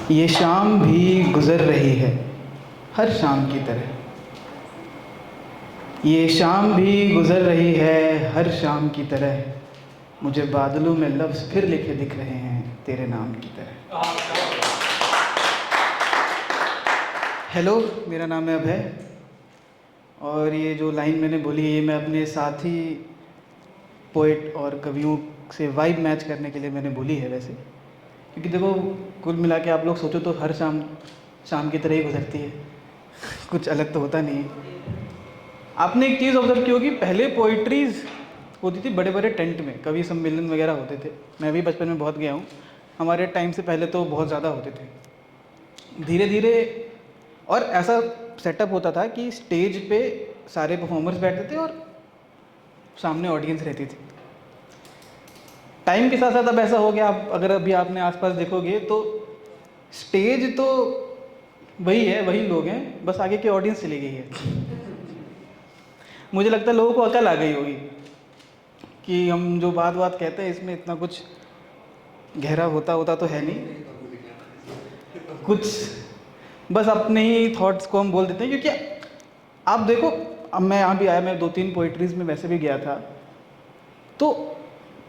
ये शाम भी गुज़र रही है हर शाम की तरह। ये शाम भी गुज़र रही है हर शाम की तरह। मुझे बादलों में लफ्ज़ फिर लिखे दिख रहे हैं तेरे नाम की तरह। हेलो, मेरा नाम है अभय और ये जो लाइन मैंने बोली ये मैं अपने साथी पोइट और कवियों से वाइब मैच करने के लिए मैंने बोली है वैसे, क्योंकि देखो कुल मिला के आप लोग सोचो तो हर शाम शाम की तरह ही गुजरती है, कुछ अलग तो होता नहीं है। आपने एक चीज़ ऑब्ज़र्व की होगी, पहले पोइट्रीज़ होती थी बड़े बड़े टेंट में, कवि सम्मेलन वगैरह होते थे। मैं भी बचपन में बहुत गया हूँ, हमारे टाइम से पहले तो बहुत ज़्यादा होते थे। धीरे धीरे और ऐसा सेटअप होता था कि स्टेज पे सारे परफॉर्मर्स बैठते थे और सामने ऑडियंस रहती थी। टाइम के साथ साथ अब ऐसा हो गया, आप अगर अभी आपने आसपास देखोगे तो स्टेज तो वही है, वही लोग हैं, बस आगे की ऑडियंस चली गई है। मुझे लगता है लोगों को अकल आ गई होगी कि हम जो बात कहते हैं इसमें इतना कुछ गहरा होता तो है नहीं, कुछ बस अपने ही थॉट्स को हम बोल देते हैं। क्योंकि आप देखो, अब मैं यहाँ भी आया, मैं 2-3 पोइट्रीज़ में वैसे भी गया था, तो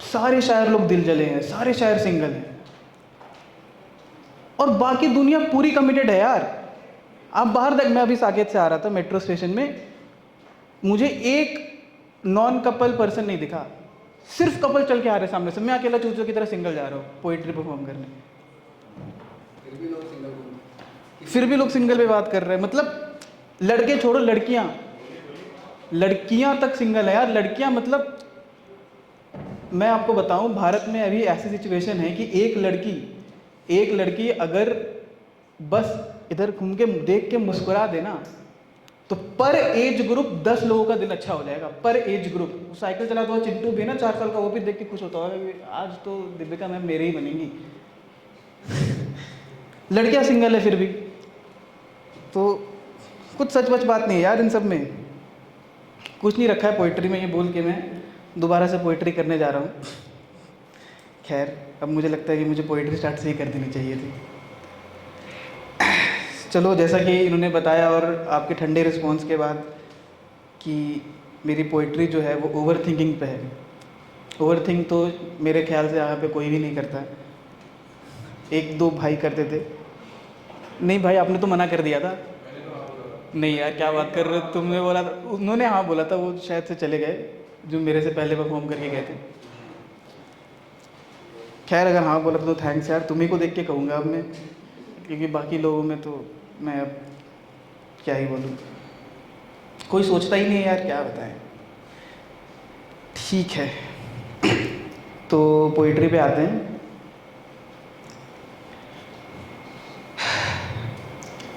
सारे शायर लोग दिल जले हैं, सारे शायर सिंगल हैं और बाकी दुनिया पूरी कमिटेड है यार। आप बाहर तक, मैं अभी साकेत से आ रहा था मेट्रो स्टेशन में, मुझे एक नॉन कपल पर्सन नहीं दिखा, सिर्फ कपल चल के आ रहे सामने से। मैं अकेला चूचों की तरह सिंगल जा रहा हूँ पोइट्री परफॉर्म करने, फिर भी लोग सिंगल पे बात कर रहे हैं। मतलब लड़के छोड़ो, लड़कियां तक सिंगल है यार। लड़कियां, मतलब मैं आपको बताऊं, भारत में अभी ऐसी सिचुएशन है कि एक लड़की अगर बस इधर घूम के देख के मुस्कुरा देना तो पर एज ग्रुप 10 लोगों का दिन अच्छा हो जाएगा। पर एज ग्रुप, साइकिल चलाता हुआ चिंटू भी ना 4 साल का, वो भी देख के खुश होता होगा कि आज तो दीपिका मैम मेरे ही बनेंगी। लड़कियां सिंगल है फिर भी, तो कुछ सच बच बात नहीं है यार इन सब में। कुछ नहीं रखा है पोइट्री में, ये बोल के मैं दोबारा से पोइट्री करने जा रहा हूँ। खैर, अब मुझे लगता है कि मुझे पोइट्री स्टार्ट से ही कर देनी चाहिए थी। चलो, जैसा कि इन्होंने बताया और आपके ठंडे रिस्पॉन्स के बाद कि मेरी पोइट्री जो है वो ओवर थिंकिंग पे है। ओवर थिंक तो मेरे ख्याल से यहाँ पे कोई भी नहीं करता, 1-2 भाई करते थे। नहीं भाई, आपने तो मना कर दिया था। नहीं यार, क्या बात कर रहे हो, तुमने बोला था, उन्होंने हाँ बोला था, वो शायद से चले गए जो मेरे से पहले परफॉर्म करके गए थे। खैर, अगर हाँ बोला तो थैंक्स यार, तुम्ही को देख के कहूँगा अब मैं, क्योंकि बाकी लोगों में तो मैं अब क्या ही बोलूँ, कोई सोचता ही नहीं है यार, क्या बताएं। ठीक है, तो पोइट्री पे आते हैं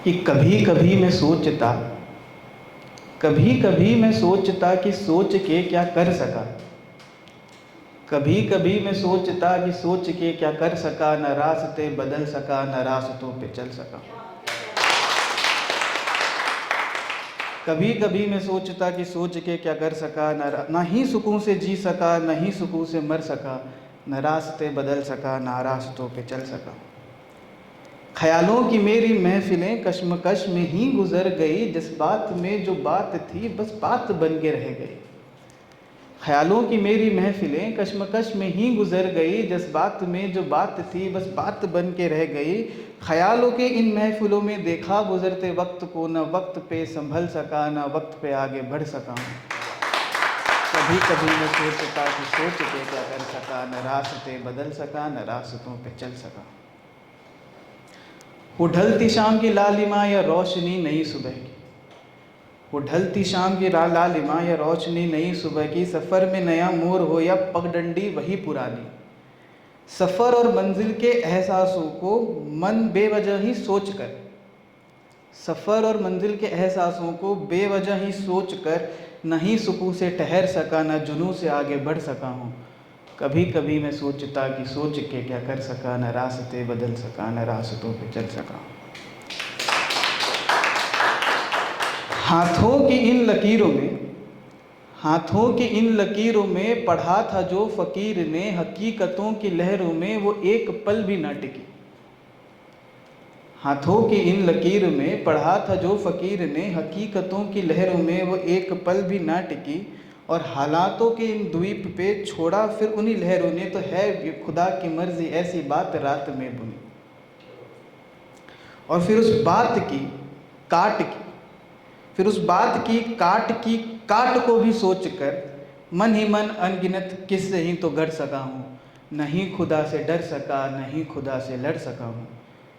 कि कभी कभी मैं सोचता कि सोच के क्या कर सका। कभी कभी मैं सोचता कि सोच के क्या कर सका, न रास्ते बदल सका, न रास्तों पे चल सका। कभी कभी मैं सोचता कि सोच के क्या कर सका, न ही सुकून से जी सका, न ही सुकून से मर सका, न रास्ते बदल सका, न रास्तों पे चल सका। ख्यालों की मेरी महफिलें कश्मकश में ही गुजर गई, जिस बात में जो बात थी बस बात बन के रह गई। ख्यालों की मेरी महफिलें कश्मकश में ही गुजर गई, जिस बात में जो बात थी बस बात बन के रह गई। ख्यालों के इन महफिलों में देखा गुजरते वक्त को, न वक्त पे संभल सका, न वक्त पे आगे बढ़ सका। कभी कभी मैं सोचता कि सोच के क्या कर सका, न रास्ते बदल सका, न रास्तों पे चल सका। वो ढलती शाम की लालिमा या रोशनी नई सुबह की, वो ढलती शाम की लालिमा या रोशनी नई सुबह की। सफ़र में नया मोड़ हो या पगडंडी वही पुरानी। सफ़र और मंजिल के एहसासों को मन बेवजह ही सोच कर, सफ़र और मंजिल के एहसासों को बेवजह ही सोच कर, न ही सुकून से ठहर सका, न जुनून से आगे बढ़ सका हूँ। कभी कभी मैं सोचता कि सोच के क्या कर सका, न रास्ते बदल सका, न रास्तों पे चल सका। हाथों की इन लकीरों में पढ़ा था जो फ़कीर ने, हकीकतों की लहरों में वो एक पल भी ना टिकी। हाथों की इन लकीर में पढ़ा था जो फ़कीर ने, हकीकतों की लहरों में वो एक पल भी ना टिकी, और हालातों के इन द्वीप पे छोड़ा फिर उन्हीं लहरों ने, तो है ये खुदा की मर्ज़ी ऐसी बात रात में बुनी। और फिर उस बात की काट की फिर उस बात की काट को भी सोच कर मन ही मन अनगिनत किस्से ही तो गढ़ सका हूँ। नहीं खुदा से डर सका, नहीं खुदा से लड़ सका हूँ।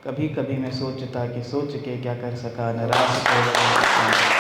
कभी कभी मैं सोचता कि सोच के क्या कर सका, न रास्ते बदल सका।